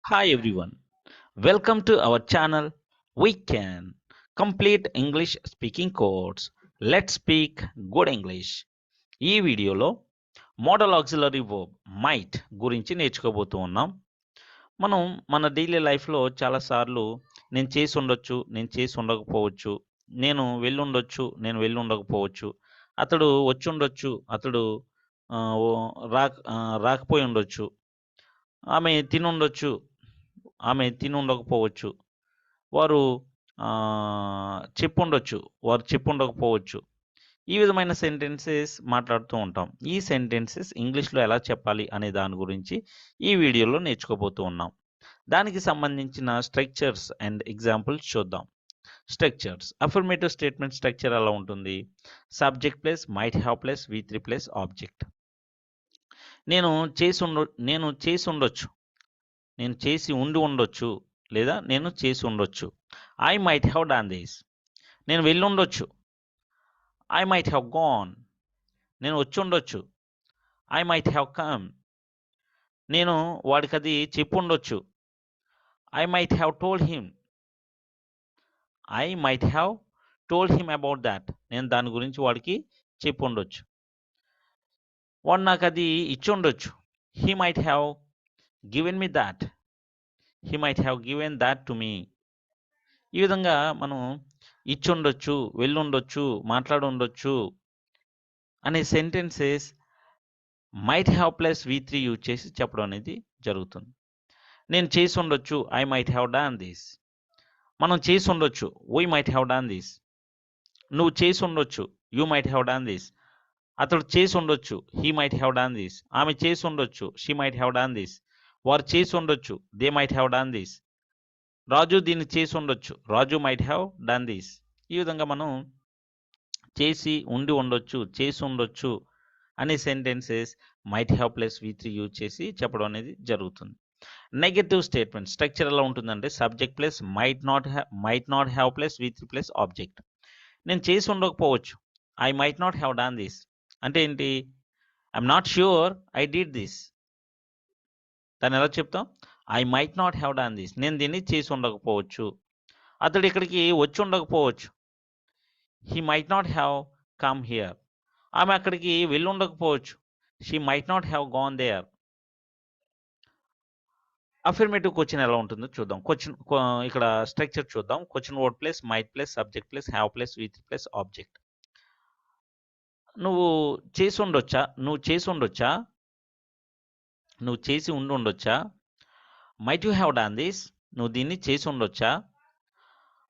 Hi everyone, welcome to our channel. We can complete English speaking course. Let's speak good English. ఈ వీడియోలో model auxiliary verb might గురించి నేర్చుకోబోతూ ఉన్నాం. మనం మన daily లైఫ్లో చాలాసార్లు నేను చేసి ఉండొచ్చు, నేను చేసి ఉండకపోవచ్చు, నేను వెళ్ళి ఉండొచ్చు, నేను వెళ్ళి ఉండకపోవచ్చు, అతడు వచ్చి ఉండొచ్చు, అతడు రాకపోయి ఉండొచ్చు, ఆమె తిని ఉండొచ్చు, ఆమె తిని ఉండకపోవచ్చు, వారు చెప్పుండొచ్చు, వారు చెప్పుండకపోవచ్చు. ఈ విధమైన సెంటెన్సెస్ మాట్లాడుతూ ఉంటాం. ఈ సెంటెన్సెస్ ఇంగ్లీష్లో ఎలా చెప్పాలి అనే దాని గురించి ఈ వీడియోలో నేర్చుకోబోతూ ఉన్నాం. దానికి సంబంధించిన స్ట్రక్చర్స్ అండ్ ఎగ్జాంపుల్స్ చూద్దాం. స్ట్రక్చర్స్. అఫర్మేటివ్ స్టేట్మెంట్ స్ట్రక్చర్ ఎలా ఉంటుంది? Subject plus might have plus V3 plus object. నేను చేసి ఉండొచ్చు, నేను చేసి ఉండి ఉండొచ్చు, లేదా నేను చేసి ఉండొచ్చు. I might have done this. నేను వెళ్ళి ఉండొచ్చు. I might have gone. నేను వచ్చి ఉండొచ్చు. I might have come. నేను వాడికి అది చెప్పి ఉండొచ్చు. I might have told him. I might have told him about that. నేను దాని గురించి వాడికి చెప్పి ఉండొచ్చు. వాడు నాకు అది ఇచ్చి ఉండొచ్చు. He might have given me that. He might have given that to me. ఈ విధంగా మనం ఇచ్చి ఉండొచ్చు, వెళ్ళి ఉండొచ్చు, మాట్లాడి ఉండొచ్చు అనే sentences might have plus V3 use చేసి చెప్పడం అనేది జరుగుతుంది. నేను చేసి ఉండొచ్చు. I might have done this. మనం చేసి ఉండొచ్చు. We might have done this. నువ్వు చేసి ఉండొచ్చు. You might have done this. అతడు చేసి ఉండొచ్చు. He might have done this. ఆమె చేసి ఉండొచ్చు. She might have done this. వారు చేసి ఉండొచ్చు. They might have done this. Raju దీన్ని చేసి ఉండొచ్చు. Raju might have done this. ఈ విధంగా మనం చేసి ఉండి ఉండొచ్చు, చేసి ఉండొచ్చు అనే sentences might have plus V3 use చేసి చెప్పడం అనేది జరుగుతుంది. నెగటివ్ స్టేట్మెంట్ స్ట్రక్చర్ ఎలా ఉంటుందంటే subject plus might not have plus V3 plus object. నేను చేసి ఉండకపోవచ్చు. I might not have done this అంటే ఏంటి? I'm not sure I did this. దాన్ని ఎలా చెప్తాం? I might not have done this. నేను దీన్ని చేసి ఉండకపోవచ్చు. అతడు ఇక్కడికి వచ్చి ఉండకపోవచ్చు. He might not have come here. ఆమె అక్కడికి వెళ్ళి ఉండకపోవచ్చు. She might not have gone there. Affirmative question ఎలా ఉంటుందో చూద్దాం. ఇక్కడ స్ట్రక్చర్ చూద్దాం. Question word plus might plus subject plus have plus V3 plus object. నువ్వు చేసి ఉండొచ్చా? నువ్వు చేసి ఉండొచ్చా? నువ్వు చేసి ఉండి ఉండొచ్చా? Might you have done this. నువ్వు దీన్ని చేసి ఉండొచ్చా?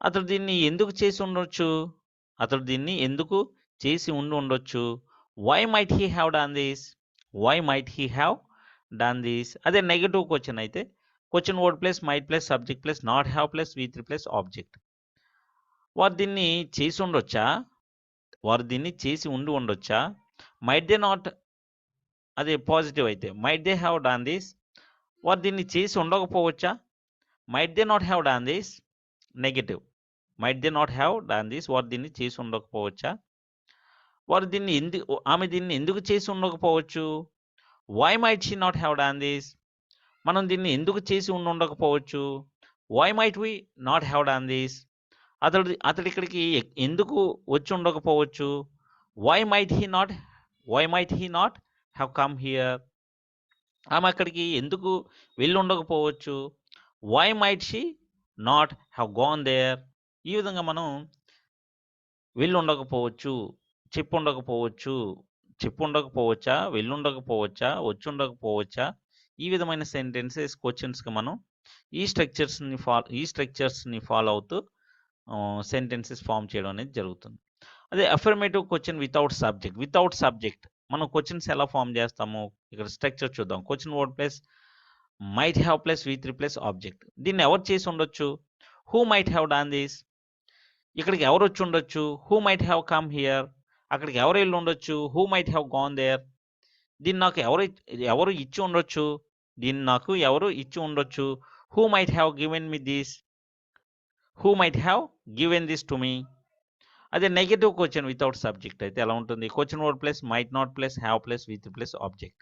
అతడు దీన్ని ఎందుకు చేసి ఉండొచ్చు? అతడు దీన్ని ఎందుకు చేసి ఉండి ఉండొచ్చు? Why might he have done this. Why might he have done this. అదే నెగటివ్ క్వశ్చన్ అయితే question word plus might plus subject plus not have plus V3 plus object. వారు దీన్ని చేసి ఉండొచ్చా? వారు దీన్ని చేసి ఉండి ఉండొచ్చా? Might they not. అదే పాజిటివ్ అయితే might they have done this. వారు దీన్ని చేసి ఉండకపోవచ్చా? Might they not have done this. Negative. Might they not have done this. వారు దీన్ని చేసి ఉండకపోవచ్చా? ఆమె దీన్ని ఎందుకు చేసి ఉండకపోవచ్చు? Why might she not have done this. మనం దీన్ని ఎందుకు చేసి ఉండకపోవచ్చు? Why might we not have done this. అతడు ఇక్కడికి ఎందుకు వచ్చి ఉండకపోవచ్చు? Why might he not have come here. ఆమె అక్కడికి ఎందుకు వెళ్ళి ఉండకపోవచ్చు? Why might she not have gone there. ఈ విధంగా మనం వెళ్ళి ఉండకపోవచ్చు, చెప్పు ఉండకపోవచ్చా, వెళ్ళి ఉండకపోవచ్చా, వచ్చి ఉండకపోవచ్చా, ఈ విధమైన సెంటెన్సెస్ క్వశ్చన్స్కి మనం ఈ స్ట్రక్చర్స్ని ఫాలో అవుతూ సెంటెన్సెస్ ఫామ్ చేయడం అనేది జరుగుతుంది. అదే అఫర్మేటివ్ క్వశ్చన్ వితౌట్ సబ్జెక్ట్ మనం క్వశ్చన్స్ ఎలా ఫామ్ చేస్తాము? ఇక్కడ స్ట్రక్చర్ చూద్దాం. Question word plus might have plus V3 plus object. దీన్ని ఎవరు చేసి ఉండొచ్చు? Who might have done this. ఇక్కడికి ఎవరు వచ్చి ఉండొచ్చు? Who might have come here. అక్కడికి ఎవరు వెళ్ళి ఉండొచ్చు? Who might have gone there. దీన్ని నాకు ఎవరు ఇచ్చి ఉండొచ్చు? Who might have given me this. Who might have given this to me. అదే నెగటివ్ క్వశ్చన్ వితౌట్ సబ్జెక్ట్ అయితే ఎలా ఉంటుంది? Question word plus might not plus have plus V3 plus object.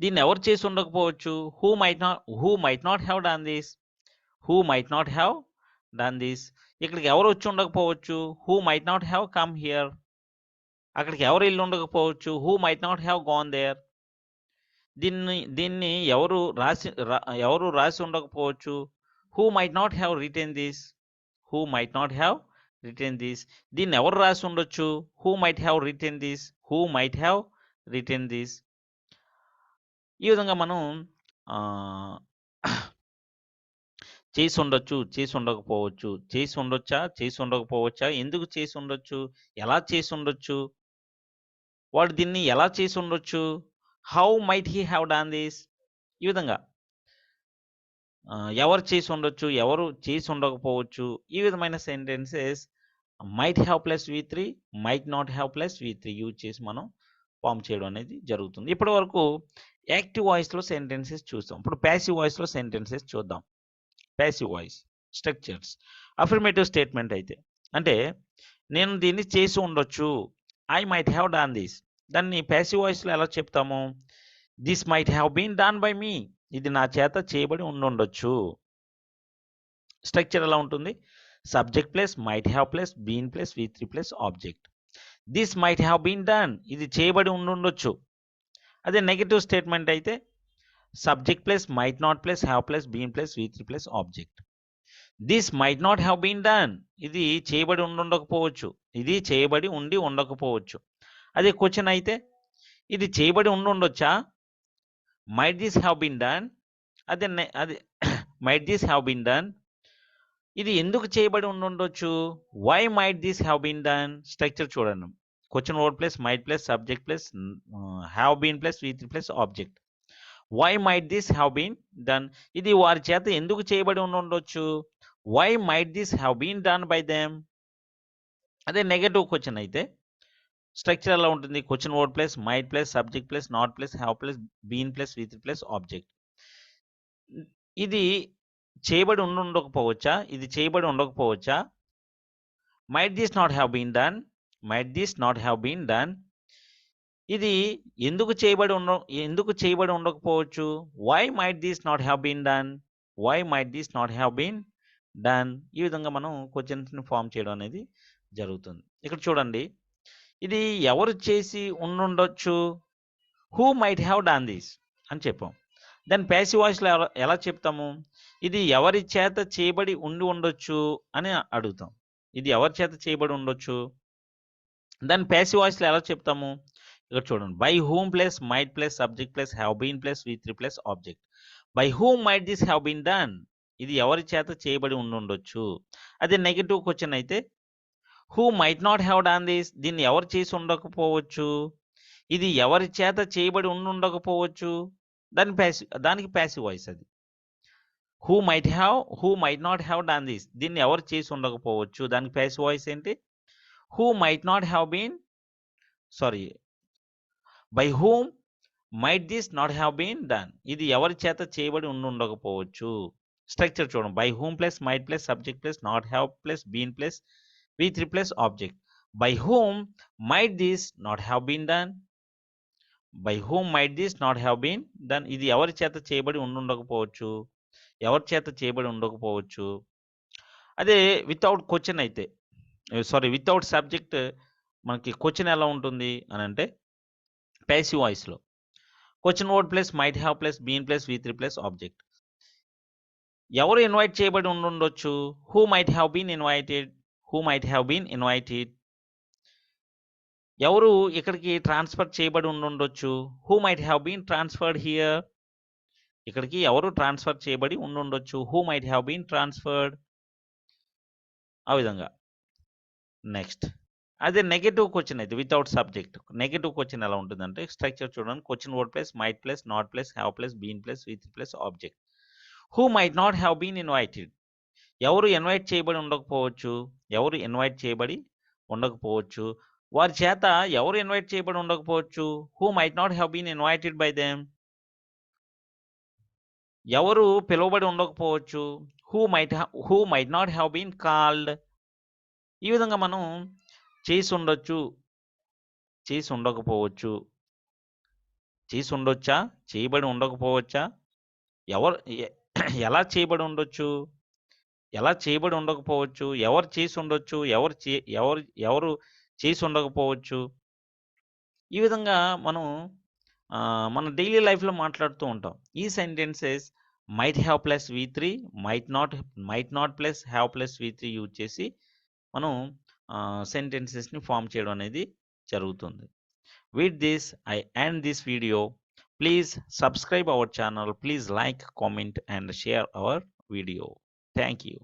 దీన్ని ఎవరు చేసి ఉండకపోవచ్చు, who might not have done this, who might not have done this. ఇక్కడికి ఎవరు వచ్చి ఉండకపోవచ్చు, who might not have come here. అక్కడికి ఎవరు వెళ్ళి ఉండకపోవచ్చు, who might not have gone there. దీన్ని ఎవరు రాసి ఉండకపోవచ్చు, who might not have written this, who might not have written this. దీన్ని ఎవరు రాసి ఉండొచ్చు, who might have written this, who might have written this. ఈ విధంగా మనం చేసి ఉండొచ్చు, చేసి ఉండకపోవచ్చు, చేసి ఉండొచ్చా, చేసి ఉండకపోవచ్చా, ఎందుకు చేసి ఉండొచ్చు, ఎలా చేసి ఉండొచ్చు, వాడు దీన్ని ఎలా చేసి ఉండొచ్చు, how might he have done this. ఈ విధంగా ఎవరు చేసి ఉండొచ్చు, ఎవరు చేసి ఉండకపోవచ్చు. ఈ విధమైన sentences might have plus V3, might not have plus V3 use చేసి మనం ఫామ్ చేయడం అనేది జరుగుతుంది. ఇప్పటి వరకు యాక్టివ్ వాయిస్లో సెంటెన్సెస్ చూస్తాం. ఇప్పుడు ప్యాసివ్ వాయిస్లో సెంటెన్సెస్ చూద్దాం. Passive voice structures. Affirmative statement అయితే అంటే నేను దీన్ని చేసి ఉండొచ్చు, I might have done this. దాన్ని ప్యాసివ్ వాయిస్లో ఎలా చెప్తాము, this might have been done by me. ఇది నా చేత చేయబడి ఉండొచ్చు. స్ట్రక్చర్ ఎలా ఉంటుంది, subject plus might have plus been plus V3 plus object. This might have been done, ఇది చేయబడి ఉండొచ్చు. అదే నెగటివ్ స్టేట్మెంట్ అయితే subject plus might not plus have plus been plus V3 plus object. This might not have been done, ఇది చేయబడి ఉండకపోవచ్చు, ఇది చేయబడి ఉండి ఉండకపోవచ్చు. అదే క్వశ్చన్ అయితే ఇది చేయబడి ఉండొచ్చా, might this have been done. అదే might this have been done, ఇది ఎందుకు చేయబడి ఉండొచ్చు, why might this have been done. Structure చూడండి, question word plus might plus subject plus have been plus V3 plus object. Why might this have been done, ఇది వారి చేత ఎందుకు చేయబడి ఉండొచ్చు, why might this have been done by them. అదే negative question అయితే structure ఎలా ఉంటుంది, question word plus might plus subject plus not plus have plus been plus V3 plus object. ఇది చేయబడి ఉండకపోవచ్చా, ఇది చేయబడి ఉండకపోవచ్చా, might this not have been done, might this not have been done. ఇది ఎందుకు చేయబడి ఉండకపోవచ్చు, why might this not have been done, why might this not have been done. ఈ విధంగా మనం క్వశ్చన్స్ని ఫామ్ చేయడం అనేది జరుగుతుంది. ఇక్కడ చూడండి, ఇది ఎవరు చేసి ఉండొచ్చు, who might have done this అని చెప్పాం. దాని ప్యాసివ్ వాయిస్లో ఎలా చెప్తాము, ఇది ఎవరి చేత చేయబడి ఉండొచ్చు అని అడుగుతాం. ఇది ఎవరి చేత చేయబడి ఉండొచ్చు, దాని ప్యాసివ్ వాయిస్లో ఎలా చెప్తాము. ఇక్కడ చూడండి, by whom plus might plus subject plus have been plus V3 plus object. By whom might this have been done, ఇది ఎవరి చేత చేయబడి ఉండొచ్చు. అదే నెగిటివ్ క్వశ్చన్ అయితే who might not have done this, దీన్ని ఎవరు చేసి ఉండకపోవచ్చు, ఇది ఎవరి చేత చేయబడి ఉండకపోవచ్చు. దానికి ప్యాసివ్ వాయిస్ అది. Who might not have done this, దీన్ని ఎవరు చేసి ఉండకపోవచ్చు. దానికి ప్యాసివ్ వాయిస్ ఏంటి, who might not have been by whom might this not have been done, ఇది ఎవరి చేత చేయబడి ఉండకపోవచ్చు. స్ట్రక్చర్ చూడండి, by whom plus might plus subject plus not have plus been plus V3 plus object. By whom might this not have been done, by whom might this not have been done, ఇది ఎవరి చేత చేయబడి ఉండకపోవచ్చు, ఎవరి చేత చేయబడి ఉండకపోవచ్చు. అదే వితౌట్ క్వశ్చన్ అయితే వితౌట్ సబ్జెక్ట్ మనకి క్వశ్చన్ ఎలా ఉంటుంది అని అంటే ప్యాసివ్ వాయిస్లో question word plus might have plus been plus V3 plus object. ఎవరు ఇన్వైట్ చేయబడి ఉండొచ్చు, who might have been invited, who might have been invited. ఎవరు ఇక్కడికి ట్రాన్స్ఫర్ చేయబడి ఉండొచ్చు, who might have been transferred here. ఇక్కడికి ఎవరు ట్రాన్స్ఫర్ చేయబడి ఉండొచ్చు, who might have been transferred. ఆ విధంగా. నెక్స్ట్ అదే నెగటివ్ క్వశ్చన్ అయితే వితౌట్ సబ్జెక్ట్ నెగటివ్ క్వశ్చన్ ఎలా ఉంటుందంటే స్ట్రక్చర్ చూడండి, question word plus might plus not plus have plus been plus V3 plus object. Who might not have been invited, ఎవరు invite చేయబడి ఉండకపోవచ్చు, ఎవరు ఇన్వైట్ చేయబడి ఉండకపోవచ్చు. వారి చేత ఎవరు ఇన్వైట్ చేయబడి ఉండకపోవచ్చు, who might not have been invited by them. ఎవరు పిలువబడి ఉండకపోవచ్చు, who might not have been called. ఈ విధంగా మనం చేసి ఉండొచ్చు, చేసి ఉండకపోవచ్చు, చేసి ఉండొచ్చా, చేయబడి ఉండకపోవచ్చా, ఎవరు ఎలా చేయబడి ఉండొచ్చు, ఎలా చేయబడి ఉండకపోవచ్చు, ఎవరు చేసి ఉండొచ్చు, ఎవరు చేసి ఉండకపోవచ్చు. ఈ విధంగా మనం మన డైలీ లైఫ్లో మాట్లాడుతూ ఉంటాం. ఈ సెంటెన్సెస్ మైట్ హ్యావ్ ప్లస్ వి3, might not plus have plus వి3 యూజ్ చేసి మనం సెంటెన్సెస్ని ఫామ్ చేయడం అనేది జరుగుతుంది. With this I end this video. Please subscribe our channel. Please like, comment and share our video. Thank you.